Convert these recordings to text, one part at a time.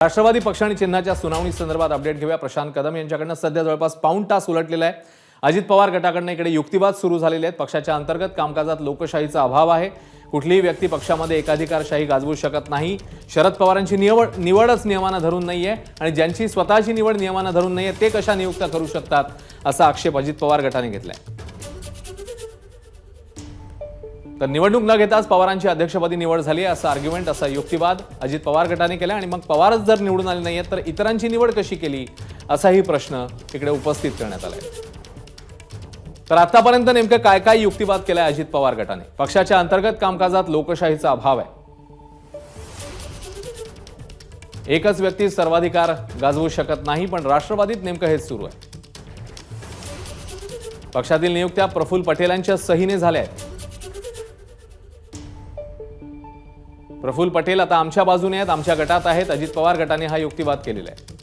राष्ट्रवादी पक्ष आणि चिन्हाच्या सुनावणी संदर्भात अपडेट घेऊया। प्रशांत कदम यांच्याकडून सध्या जवळपास पाऊण तास उलटलेला आहे। अजित पवार गटाकडून इकडे युक्तिवाद सुरू झालेले आहेत। पक्षाच्या अंतर्गत कामकाजात लोकशाहीचा अभाव आहे। कुठलीही व्यक्ती पक्षामध्ये एकाधिकारशाही गाजवू शकत नाही। शरद पवारांची निवडच नियमांना धरून नाहीये आणि ज्यांची स्वतःची निवड नियमांना धरून नाहीये ते कशा नियुक्त्या करू शकतात असा आक्षेप अजित पवार गटाने घेतलाय। तर निवडणूक न घेताच पवारांची अध्यक्षपदी निवड झाली असा आर्ग्युमेंट, असा युक्तिवाद अजित पवार गटाने केला आणि मग पवारच जर निवडून आले नाहीयेत तर इतरांची निवड कशी केली असाही प्रश्न इकडे उपस्थित करण्यात आलाय। तर आतापर्यंत नेमकं काय काय युक्तिवाद केलाय अजित पवार गटाने? पक्षाच्या अंतर्गत कामकाजात लोकशाहीचा अभाव आहे। एकच व्यक्ती सर्वाधिकार गाजवू शकत नाही, पण राष्ट्रवादीत नेमकं हेच सुरू आहे। पक्षातील नियुक्त्या प्रफुल्ल पटेलांच्या सहीने झाल्या आहेत। प्रफुल्ल पटेल आता आमच्या बाजूने आहेत, आमच्या गटात आहेत। अजित पवार गटाने हा युक्तिवाद केलेला आहे।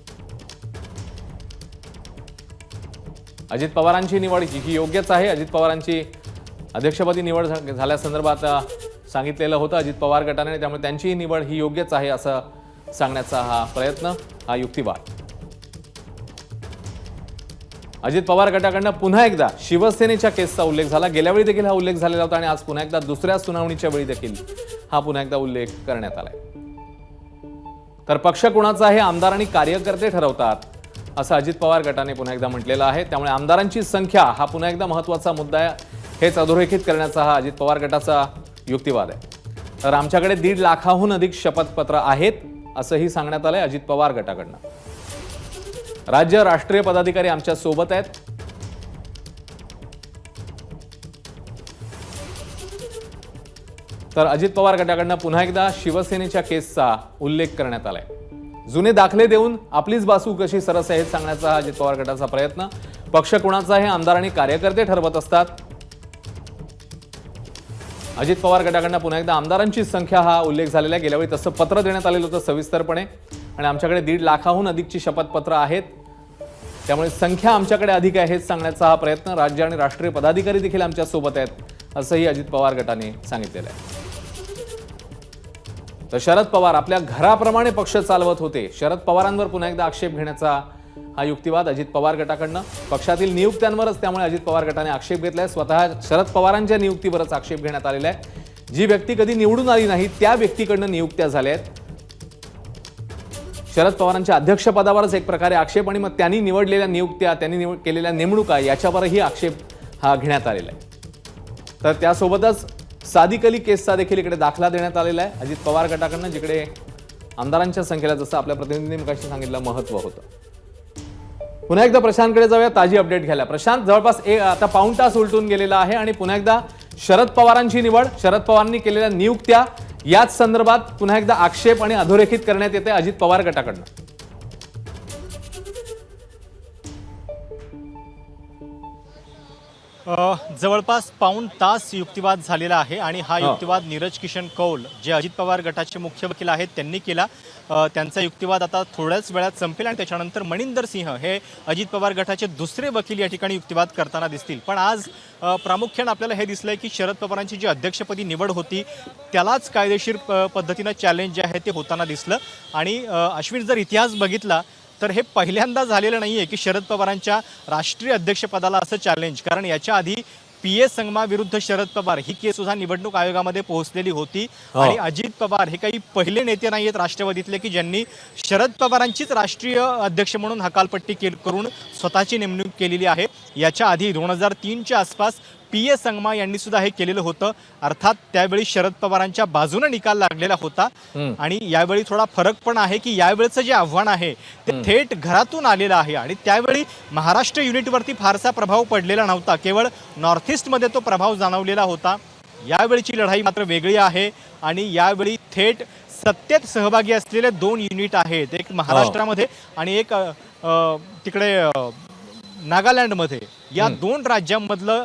अजित पवारांची निवड ही योग्यच आहे। अजित पवारांची अध्यक्षपदी निवड झाल्यासंदर्भात सांगितलेलं होतं अजित पवार गटाने, त्यामुळे त्यांची निवड ही योग्यच आहे असं सांगण्याचा हा प्रयत्न, हा युक्तिवाद। अजित पवार गटाकडून पुन्हा एकदा शिवसेनेच्या केसचा उल्लेख झाला। गेल्या वेळी देखील हा उल्लेख झालेला होता आणि आज पुन्हा एकदा दुसऱ्या सुनावणीच्या वेळी देखील हा पुन्हा एकदा उल्लेख करण्यात आलाय। तर पक्ष कोणाचा आहे आमदार आणि कार्यकर्ते ठरवतात असं अजित पवार गटाने पुन्हा एकदा म्हटलेलं आहे। त्यामुळे आमदारांची संख्या हा पुन्हा एकदा महत्त्वाचा मुद्दा आहे, हेच अधोरेखित करण्याचा हा अजित पवार गटाचा युक्तिवाद आहे। तर आमच्याकडे 1.5 लाखाहून अधिक शपथपत्र आहेत असंही सांगण्यात आलंय अजित पवार गटाकडनं। राज्य राष्ट्रीय पदाधिकारी आमच्या सोबत आहेत। तर अजित पवार गटाकडनं पुन्हा एकदा शिवसेनेच्या केसचा उल्लेख करण्यात आलाय। जुने दाखले देऊन आपलीच बाजू कशी सरस आहे हे सांगण्याचा अजित पवार गटाचा प्रयत्न। पक्ष कोणाचा आहे आमदार आणि कार्यकर्ते ठरवत असतात। अजित पवार गटाकडनं पुन्हा एकदा आमदारांची संख्या हा उल्लेख झालेला आहे। गेल्या वेळी तसं पत्र देण्यात आलेलं होतं सविस्तरपणे आणि आमच्याकडे 1.5 लाखाहून अधिकची शपथपत्र आहेत, त्यामुळे संख्या आमच्याकडे अधिक आहे हेच सांगण्याचा हा प्रयत्न। राज्य आणि राष्ट्रीय पदाधिकारी देखील आमच्या सोबत आहेत असंही अजित पवार गटाने सांगितलेलं आहे। तर शरद पवार आपल्या घराप्रमाणे पक्ष चालवत होते। शरद पवारांवर पुन्हा एकदा आक्षेप घेण्याचा हा युक्तिवाद अजित पवार गटाकडनं। पक्षातील नियुक्त्यांवरच त्यामुळे अजित पवार गटाने आक्षेप घेतलाय। स्वतः शरद पवारांच्या नियुक्तीवरच आक्षेप घेण्यात आलेला आहे। जी व्यक्ती कधी निवडून आली नाही त्या व्यक्तीकडनं नियुक्त्या झाल्या आहेत। शरद पवारांच्या अध्यक्षपदावरच एक प्रकारे आक्षेप आणि मग त्यांनी निवडलेल्या नियुक्त्या, त्यांनी केलेल्या नेमणुका याच्यावरही आक्षेप हा घेण्यात आलेला आहे। तर त्यासोबतच सादिक अली केसचा देखील इकडे दाखला देण्यात आलेला आहे अजित पवार गटाकडनं, जिकडे आमदारांच्या संख्येला जसं आपल्या प्रतिनिधींनी मगाशी सांगितलं महत्त्व होतं। पुन्हा एकदा प्रशांतकडे जाऊया ताजी अपडेट घ्यायला। प्रशांत, जवळपास आता पाऊण तास उलटून गेलेला आहे आणि पुन्हा एकदा शरद पवारांची निवड, शरद पवारांनी केलेल्या नियुक्त्या याच संदर्भात पुन्हा एकदा आक्षेप आणि अधोरेखित करण्यात येते अजित पवार गटाकडनं। जवळपास पाऊण तास युक्तिवाद झालेला आहे आणि हा युक्तिवाद नीरज किशन कौल जे अजित पवार गटाचे मुख्य वकील आहेत त्यांनी केला। त्यांचा युक्तिवाद आता थोड्याच वेळात संपेल आणि त्याच्यानंतर मनिंदर सिंह हे अजित पवार गटाचे दुसरे वकील या ठिकाणी युक्तिवाद करताना दिसतील। पण आज प्रामुख्याने आपल्याला हे दिसलंय की शरद पवारांची जी अध्यक्षपदी निवड होती त्यालाच कायदेशीर पद्धतीनं चॅलेंज जे आहे ते होताना दिसलं। आणि अश्विन, जर इतिहास बघितला तर हे पहिल्यांदा झालेलं नाहीये की शरद पवारांच्या राष्ट्रीय अध्यक्षपदाला असं चॅलेंज, कारण याच्या आधी PS संगमा विरुद्ध शरद पवार ही केस सुद्धा निवडणूक आयोगामध्ये पोहोचलेली होती। आणि अजित पवार हे काही पहिले नेते नाहीयेत राष्ट्रवादीतले की ज्यांनी शरद पवारांचीच राष्ट्रीय अध्यक्ष म्हणून हकालपट्टी करून स्वतःची नेमणूक केलेली आहे। याच्या आधी 2003च्या आसपास PS संगमा यांनी सुद्धा हे केलेलं होतं। अर्थात त्यावेळी शरद पवारांच्या बाजूने निकाल लागलेला होता आणि यावेळी थोडा फरक पण आहे की यावेळचं जे आव्हान आहे ते थेट घरातून आलेलं आहे आणि त्यावेळी महाराष्ट्र युनिटवरती फारसा प्रभाव पडलेला नव्हता, केवळ नॉर्थ ईस्टमध्ये तो प्रभाव जाणवलेला होता। यावेळीची लढाई मात्र वेगळी आहे आणि यावेळी थेट सत्तेत सहभागी असलेले 2 युनिट आहेत, एक महाराष्ट्रामध्ये आणि एक तिकडे नागालँडमध्ये। या 2 राज्यांमधलं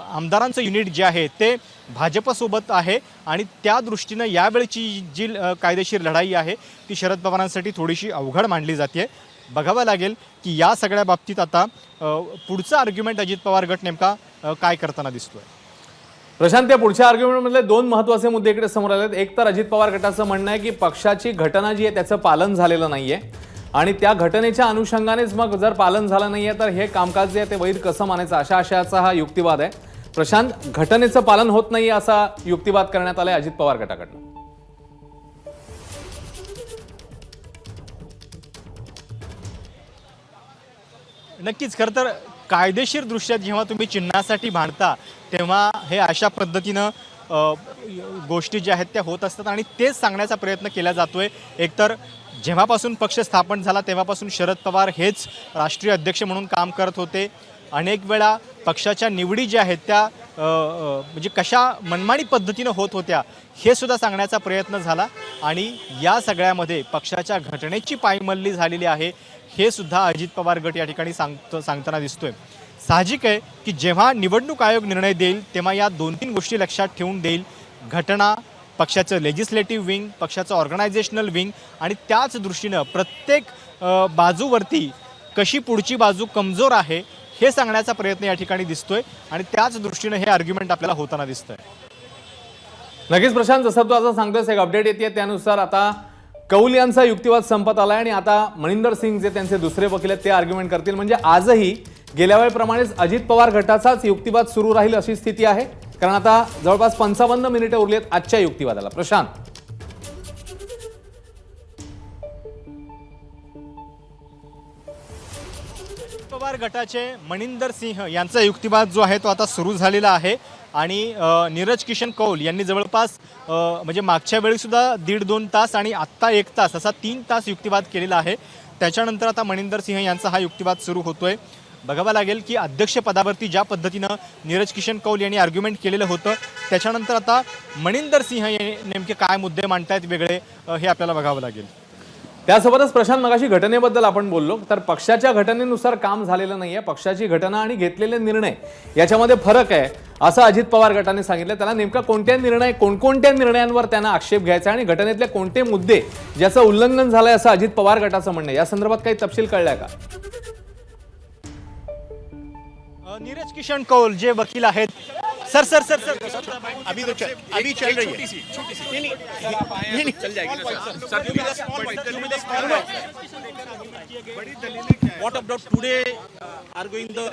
आमदारांचं युनिट जे आहे ते भाजपसोबत आहे आणि त्या दृष्टीनं यावेळची जी कायदेशीर लढाई आहे ती शरद पवारांसाठी थोडीशी अवघड मानली जाते। बघावं लागेल की या सगळ्या बाबतीत आता पुढचा आर्ग्युमेंट अजित पवार गट नेमका काय करताना दिसतोय। प्रशांत, त्या पुढच्या आर्ग्युमेंटमधले दोन महत्त्वाचे मुद्दे इकडे समोर आलेत. एक तर अजित पवार गटाचं म्हणणं आहे की पक्षाची घटना जी आहे त्याचं पालन झालेलं नाहीये आणि त्या घटनेच्या अनुषंगानेच मग जर पालन झालं नाहीये तर हे कामकाज जे आहे ते वैध कसं मानायचं, अशा आशयाचा हा युक्तिवाद आहे. प्रशांत, घटनेचं पालन होत नाहीये असा युक्तिवाद करण्यात आलाय अजित पवार गटाकडनं. नक्कीच. खरं तर कायदेशीर दृष्ट्या जेव्हा तुम्ही चिन्हासाठी भांडता तेव्हा हे अशा पद्धतीनं गोष्टी ज्या आहेत त्या होत असतात आणि तेच सांगण्याचा प्रयत्न केला जातोय. एकतर जेव्हापासून पक्ष स्थापन झाला तेव्हापासून शरद पवार हेच राष्ट्रीय अध्यक्ष म्हणून काम करत होते. अनेक वेळा पक्षाच्या निवडी ज्या आहेत त्या म्हणजे कशा मनमानी पद्धतीनं होत होत्या हे सुद्धा सांगण्याचा प्रयत्न झाला आणि या सगळ्यामध्ये पक्षाच्या घटनेची पायमल्ली झालेली आहे हे सुद्धा अजित पवार गट या ठिकाणी सांगताना दिसतोय. साहजिक आहे की जेव्हा निवडणूक आयोग निर्णय देईल तेव्हा या 2-3 गोष्टी लक्षात ठेवून देईल. घटना, पक्षाचं लेजिस्लेटिव्ह विंग, पक्षाचं ऑर्गनायझेशनल विंग आणि त्याच दृष्टीनं प्रत्येक बाजूवरती कशी पुढची बाजू कमजोर आहे हे सांगण्याचा प्रयत्न या ठिकाणी दिसतोय आणि त्याच दृष्टीनं हे आर्ग्युमेंट आपल्याला होताना दिसतंय. नक्कीच प्रशांत, जसं तू आता सांगतोस एक अपडेट येते त्यानुसार आता कौल यांचा युक्तिवाद संपत आलाय आणि आता मनिंदर सिंग जे त्यांचे दुसरे वकील आहेत ते आर्ग्युमेंट करतील. म्हणजे आजही गेल्या वेळेप्रमाणेच अजित पवार गटाचाच युक्तिवाद सुरू राहील अशी स्थिती आहे, कारण आता जवळपास 55 मिनिटं उरली आहेत आजच्या युक्तिवादाला. प्रशांत, पवार गटाचे मनिंदर सिंह यांचा युक्तिवाद जो आहे तो आता सुरू झालेला आहे आणि नीरज किशन कौल यांनी जवळपास म्हणजे मागच्या वेळी सुद्धा 1.5-2 तास आणि आत्ता 1 तास असा 3 तास युक्तिवाद केलेला आहे. त्याच्यानंतर आता मनिंदर सिंह यांचा हा युक्तिवाद सुरू होतोय. बघावं लागेल की अध्यक्षपदावरती ज्या पद्धतीनं नीरज किशन कौल यांनी आर्ग्युमेंट केलेलं होतं त्याच्यानंतर आता मनिंदर सिंह नेमके काय मुद्दे मांडतायत वेगळे हे आपल्याला बघावं लागेल. त्यासोबतच प्रशांत, मगाशी घटनेबद्दल आपण बोललो तर पक्षाच्या घटनेनुसार काम झालेलं नाहीये. पक्षाची घटना आणि घेतलेले निर्णय याच्यामध्ये फरक आहे असं अजित पवार गटाने सांगितलं. त्याला नेमका कोणकोणत्या निर्णयांवर त्यांना आक्षेप घ्यायचा आणि घटनेतले कोणते मुद्दे ज्याचं उल्लंघन झालंय असं अजित पवार गटाचं म्हणणं आहे. या संदर्भात काही तपशील कळलाय का? नीरज किशन कौल जे वकील आहेत, सर सर सर सर अभी चल रही है। नहीं, चल जाएगी What about today? Are going the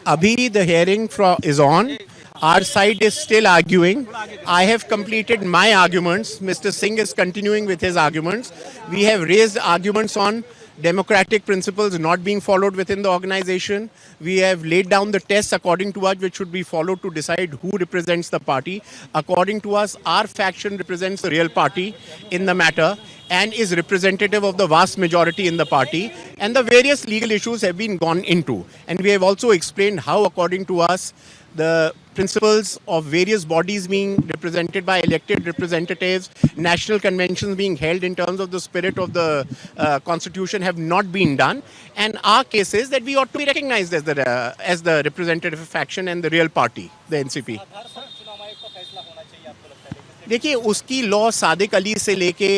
Abhi, the hearing is on. Our side is still arguing. I have completed my arguments. Mr. Singh is continuing with his arguments. We have raised arguments on democratic principles not being followed within the organization. We have laid down the tests according to us which should be followed to decide who represents the party. According to us, our faction represents the real party in the matter and is representative of the vast majority in the party, and the various legal issues have been gone into. And we have also explained how, according to us, the principles of various bodies being represented by elected representatives, national conventions being held in terms of the spirit of the constitution have not been done. And our case is that we ought to be recognized as the representative faction and the real party, the NCP. देखिए, उसकी law Sadiq Ali से लेके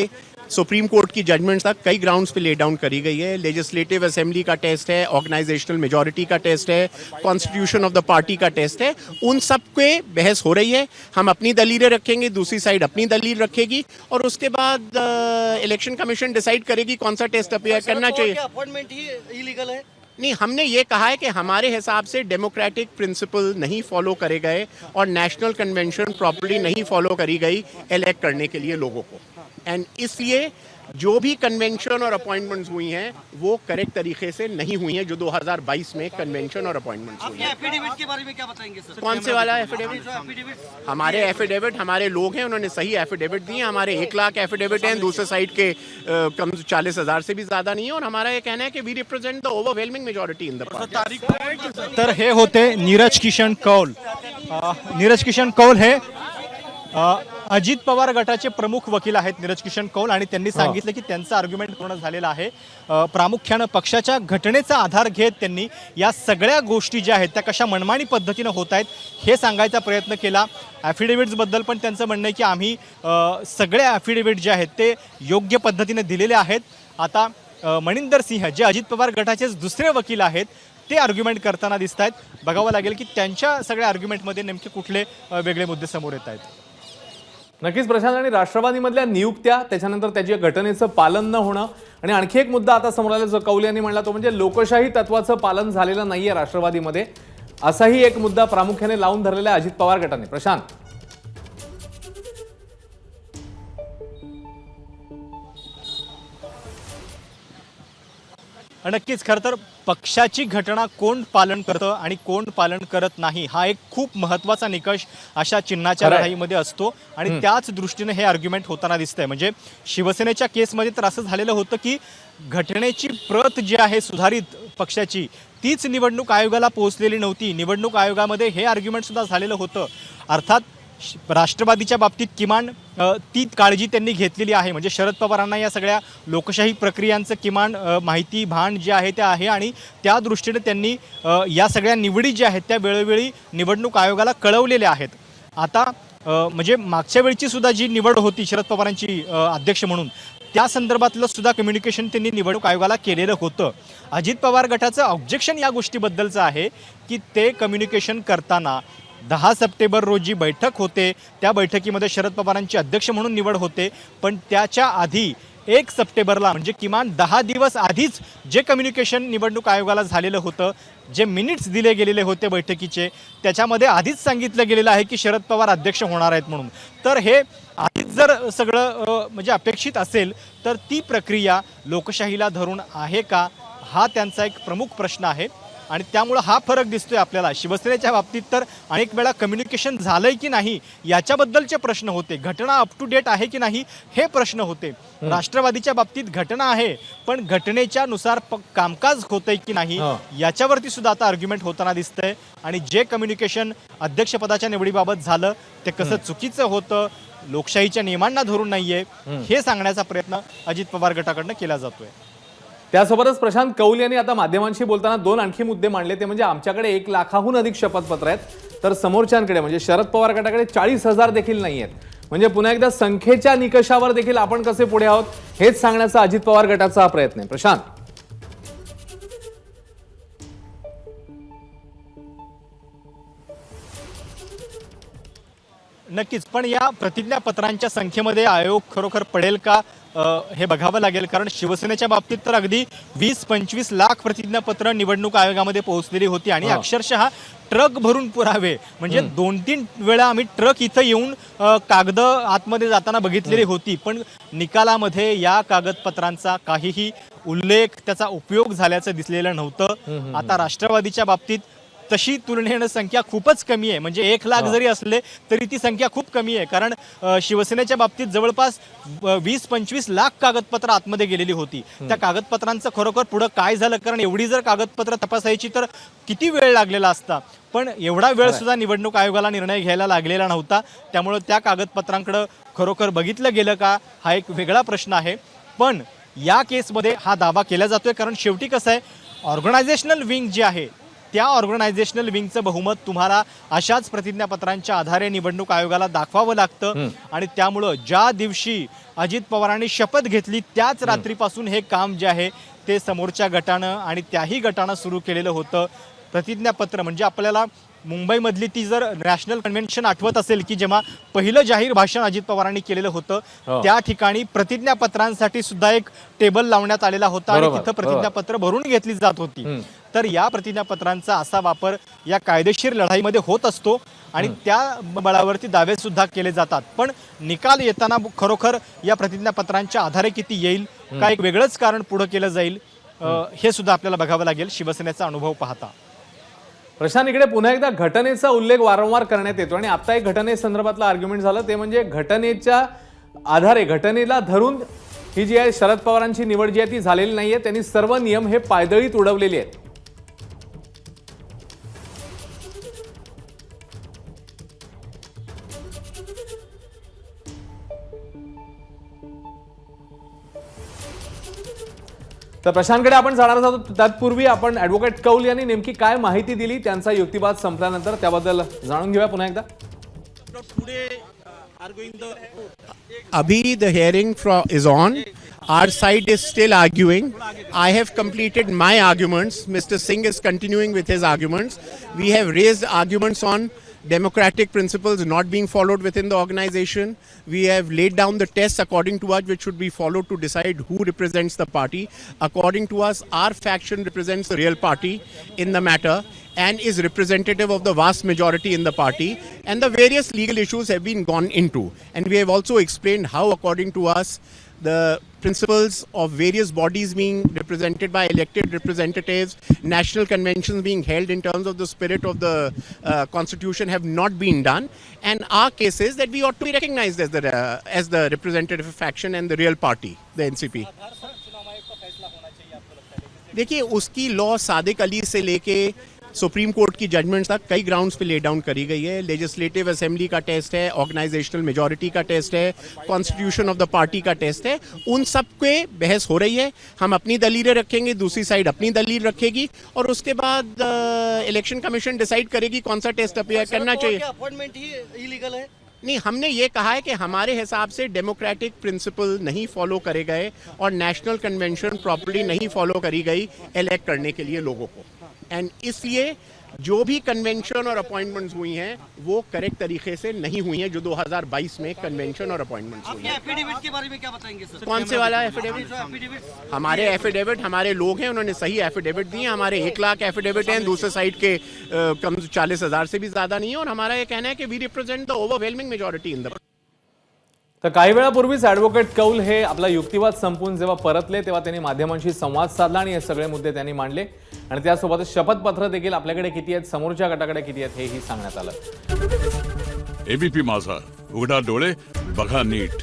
supreme court की judgements तक कई grounds पे lay down करी गई है. Legislative assembly का taste है, ऑर्गेनाइजेशनल मेजॉरिटी का टेस्ट है, कॉन्स्टिट्यूशन ऑफ द पार्टी का टेस्ट है. उन सब पे बहस हो रही है. हम अपनी दलीलें रखेंगे, दूसरी साइड अपनी दलील रखेगी और उसके बाद इलेक्शन कमीशन डिसाइड करेगी कौन सा टेस्ट अपेयर करना चाहिए. अपॉइंटमेंट ही इलीगल है. नहीं, हमने ये कहा है कि हमारे हिसाब से डेमोक्रेटिक प्रिंसिपल नहीं फॉलो करे गए और नेशनल कन्वेंशन प्रॉपर्ली नहीं फॉलो करी गई इलेक्ट करने के लिए लोगों को. एंड इसलिए जो भी कन्वेंशन और अपॉइंटमेंट्स हुई हैं वो करेक्ट तरीके से नहीं हुई हैं जो 2022 में कन्वेंशन और अपॉइंटमेंट्स हुई हैं. एफिडेविट के बारे में क्या बताएंगे सर? कौन से वाला एफिडेविट? हमारे एफिडेविट, हमारे लोग हैं, उन्होंने सही एफिडेविट दिए. हमारे 1 लाख एफिडेविट हैं, दूसरे साइड के कम 40,000 से भी ज़्यादा नहीं है. और हमारा ये कहना है कि we represent the overwhelming majority in the party. तर हे होते नीरज किशन कौल. नीरज किशन कौल हे अजित पवार गटाचे प्रमुख वकील आहेत नीरज किशन कौल आणि त्यांनी सांगितलं की त्यांचं आर्ग्युमेंट पूर्ण झालेलं आहे. प्रामुख्यानं पक्षाच्या घटनेचा आधार घेत त्यांनी या सगळ्या गोष्टी ज्या आहेत त्या कशा मनमानी पद्धतीनं होत आहेत हे सांगायचा प्रयत्न केला. ॲफिडेव्हिट्सबद्दल पण त्यांचं म्हणणं आहे की आम्ही सगळे ॲफिडेव्हिट जे आहेत ते योग्य पद्धतीने दिलेले आहेत. आता मनिंदर सिंह जे अजित पवार गटाचेच दुसरे वकील आहेत ते आर्ग्युमेंट करताना दिसत आहेत. बघावं लागेल की त्यांच्या सगळ्या आर्ग्युमेंटमध्ये नेमके कुठले वेगळे मुद्दे समोर येत आहेत. नक्कीच प्रशांत, आणि राष्ट्रवादीमधल्या नियुक्त्या, त्याच्यानंतर त्याच्या घटनेचं पालन न होणं, आणि आणखी एक मुद्दा आता समोर आला जो कौल यांनी म्हणला, तो म्हणजे लोकशाही तत्वाचं पालन झालेलं नाहीये राष्ट्रवादीमध्ये, असाही एक मुद्दा प्रामुख्याने लावून धरलेला आहे अजित पवार गटाने. प्रशांत, नक्कीच खरं तर पक्षाची घटना कोण पालन करतं आणि कोण पालन करत नाही हा एक खूप महत्त्वाचा निकष अशा चिन्हाच्या खरं आहे. लढाईमध्ये असतो आणि त्याच दृष्टीने हे आर्ग्युमेंट होताना दिसतंय. म्हणजे शिवसेनेच्या केसमध्ये तर असं झालेलं होतं की घटनेची प्रत जी आहे सुधारित पक्षाची तीच निवडणूक आयोगाला पोहोचलेली नव्हती. निवडणूक आयोगामध्ये हे आर्ग्युमेंट सुद्धा झालेलं होतं. अर्थात राष्ट्रवादीच्या बाबतीत किमान ती काळजी त्यांनी घेतलेली आहे. म्हणजे शरद पवारांना या सगळ्या लोकशाही प्रक्रियांचं किमान माहिती भान जे आहे ते आहे आणि त्या दृष्टीने त्यांनी या सगळ्या निवडी ज्या आहेत त्या वेळोवेळी निवडणूक आयोगाला कळवलेल्या आहेत. आता म्हणजे मागच्या वेळची सुद्धा जी निवड होती शरद पवारांची अध्यक्ष म्हणून, त्या संदर्भातलं सुद्धा कम्युनिकेशन त्यांनी निवडणूक आयोगाला केलेलं होतं. अजित पवार गटाचं ऑब्जेक्शन या गोष्टीबद्दलचं आहे की ते कम्युनिकेशन करताना 10 सप्टेंबर रोजी बैठक होते, त्या बैठकीमध्ये शरद पवारांची अध्यक्ष म्हणून निवड होते, पण त्याच्या आधी 1 सप्टेंबरला म्हणजे किमान 10 दिवस आधीच जे कम्युनिकेशन निवडणूक आयोगाला झालेलं होतं, जे मिनिट्स दिले गेलेले होते बैठकीचे, त्याच्यामध्ये आधीच सांगितलं गेलेलं आहे की शरद पवार अध्यक्ष होणार आहेत म्हणून. तर हे आधीच जर सगळं म्हणजे अपेक्षित असेल तर ती प्रक्रिया लोकशाहीला धरून आहे का, हा त्यांचा एक प्रमुख प्रश्न आहे. आणि त्यामुळं हा फरक दिसतोय आपल्याला. शिवसेनेच्या बाबतीत तर अनेक वेळा कम्युनिकेशन झालंय की नाही याच्याबद्दलचे प्रश्न होते, घटना अप टू डेट आहे की नाही हे प्रश्न होते. राष्ट्रवादीच्या बाबतीत घटना आहे पण घटनेच्या नुसार कामकाज होतंय की नाही याच्यावरती सुद्धा आता आर्ग्युमेंट होताना दिसतंय. आणि जे कम्युनिकेशन अध्यक्षपदाच्या निवडीबाबत झालं ते कसं चुकीचं होतं, लोकशाहीच्या नियमांना धरून नाहीये, हे सांगण्याचा प्रयत्न अजित पवार गटाकडनं केला जातोय. त्यासोबतच प्रशांत, कौल यांनी आता माध्यमांशी बोलताना 2 आणखी मुद्दे मांडले. ते म्हणजे आमच्याकडे 1 लाखाहून अधिक शपथपत्र आहेत, तर समोरच्यांकडे म्हणजे शरद पवार गटाकडे 40,000 देखील नाही आहेत. म्हणजे पुन्हा एकदा संख्येच्या निकषावर देखील आपण कसे पुढे आहोत हेच सांगण्याचा अजित पवार गटाचा हा प्रयत्न आहे. प्रशांत, नक्कीच, पण या प्रतिज्ञापत्रांच्या संख्येमध्ये आयोग खरोखर पडेल का हे बघावं लागेल. कारण शिवसेनेच्या बाबतीत तर अगदी 20-25 लाख प्रतिज्ञापत्र निवडणूक आयोगामध्ये पोहोचलेली होती आणि अक्षरशः ट्रक भरून पुरावे, म्हणजे 2-3 वेळा आम्ही ट्रक इथं येऊन कागद आतमध्ये जाताना बघितलेली होती, पण निकालामध्ये या कागदपत्रांचा काहीही उल्लेख, त्याचा उपयोग झाल्याचं दिसलेलं नव्हतं. आता राष्ट्रवादीच्या बाबतीत तशी तुलनेनं संख्या खूपच कमी आहे. म्हणजे 1 लाख जरी असले तरी ती संख्या खूप कमी आहे. कारण शिवसेनेच्या बाबतीत जवळपास 20-25 लाख कागदपत्र आतमध्ये गेलेली होती. त्या कागदपत्रांचं खरोखर पुढं काय झालं, कारण एवढी जर कागदपत्र तपासायची तर किती वेळ लागलेला असता, पण एवढा वेळ सुद्धा निवडणूक आयोगाला निर्णय घ्यायला लागलेला नव्हता. त्यामुळे त्या कागदपत्रांकडे खरोखर बघितलं गेलं का हा एक वेगळा प्रश्न आहे. पण या केसमध्ये हा दावा केला जातोय कारण शेवटी कसं आहे, ऑर्गनायझेशनल विंग जे आहे त्या ऑर्गनायझेशनल विंगचं बहुमत तुम्हाला अशाच प्रतिज्ञापत्रांच्या आधारे निवडणूक आयोगाला दाखवावं लागतं. आणि त्यामुळं ज्या दिवशी अजित पवारांनी शपथ घेतली त्याच रात्रीपासून हे काम जे आहे ते समोरच्या गटानं आणि त्याही गटानं सुरू केलेलं होतं. प्रतिज्ञापत्र म्हणजे आपल्याला मुंबईमधली ती जर नॅशनल कन्व्हेन्शन आठवत असेल की जेव्हा पहिलं जाहीर भाषण अजित पवारांनी केलेलं होतं, त्या ठिकाणी प्रतिज्ञापत्रांसाठी सुद्धा एक टेबल लावण्यात आलेला होता आणि तिथं प्रतिज्ञापत्र भरून घेतली जात होती. तर या प्रतिज्ञापत्रांचा असा वापर या कायदेशीर लढाईमध्ये होत असतो आणि त्या बळावरती दावे सुद्धा केले जातात. पण निकाल येताना खरोखर या प्रतिज्ञापत्रांच्या आधारे किती येईल, का एक वेगळंच कारण पुढे केलं जाईल, हे सुद्धा आपल्याला बघावं लागेल शिवसेनेचा अनुभव पाहता. प्रशांत, इकडे पुन्हा एकदा घटनेचा उल्लेख वारंवार करण्यात येतो आणि आता एक घटनेसंदर्भातलं आर्ग्युमेंट झालं, ते म्हणजे घटनेच्या आधारे, घटनेला धरून ही जी आहे शरद पवारांची निवड जी आहे ती झालेली नाहीये, त्यांनी सर्व नियम हे पायदळीत उडवलेले आहेत. तर प्रशांतकडे आपण जाणार आहोत, तत्पूर्वी आपण ॲडव्होकेट कौल यांनी नेमकी काय माहिती दिली त्यांचा युक्तिवाद संपल्यानंतर त्याबद्दल जाणून घेऊया पुन्हा एकदा. अभी the hearing is on. Our side is still arguing. I have completed my arguments. Mr. Singh is continuing with his arguments. We have raised arguments on democratic principles not being followed within the organization. We have laid down the tests according to us which should be followed to decide who represents the party. According to us, our faction represents the real party in the matter and is representative of the vast majority in the party, and the various legal issues have been gone into. And we have also explained how, according to us, the principles of various bodies being represented by elected representatives, national conventions being held in terms of the spirit of the constitution have not been done. And our case is that we ought to be recognized as the representative faction and the real party, the NCP. देखिए, उसकी law Sadiq Ali से लेके supreme court की judgements तक कई grounds पे lay down करी गई है. Legislative assembly का taste है, ऑर्गेनाइजेशनल मेजॉरिटी का टेस्ट है, कॉन्स्टिट्यूशन ऑफ द पार्टी का टेस्ट है. उन सब पे बहस हो रही है. हम अपनी दलीलें रखेंगे, दूसरी साइड अपनी दलील रखेगी और उसके बाद इलेक्शन कमीशन डिसाइड करेगी कौन सा टेस्ट अपेयर करना चाहिए. अपॉइंटमेंट ही इलीगल है. नहीं, हमने ये कहा है कि हमारे हिसाब से डेमोक्रेटिक प्रिंसिपल नहीं फॉलो करे गए और नेशनल कन्वेंशन प्रॉपर्ली नहीं फॉलो करी गई इलेक्ट करने के लिए लोगों को. एंड इसलिए जो भी कन्वेंशन और अपॉइंटमेंट्स हुई हैं वो करेक्ट तरीके से नहीं हुई हैं, जो 2022 में कन्वेंशन और अपॉइंटमेंट्स हुई हैं. एफिडेविट के बारे में क्या बताएंगे सर? कौन से वाला एफिडेविट? हमारे एफिडेविट, हमारे लोग हैं, उन्होंने सही एफिडेविट दिए. हमारे 1 लाख एफिडेविट हैं, दूसरे साइड के कम 40,000 से भी ज्यादा नहीं है. और हमारा ये कहना है कि we represent the overwhelming majority in the. तर काही वेळापूर्वीच ॲडव्होकेट कौल हे आपला युक्तिवाद संपवून जेव्हा परतले तेव्हा त्यांनी माध्यमांशी संवाद साधला आणि हे सगळे मुद्दे त्यांनी मांडले आणि त्यासोबतच शपथपत्र देखील आपल्याकडे किती आहेत, समोरच्या गटाकडे किती आहेत हेही सांगण्यात आलं. एबीपी माझा, उघडा डोळे बघा नीट.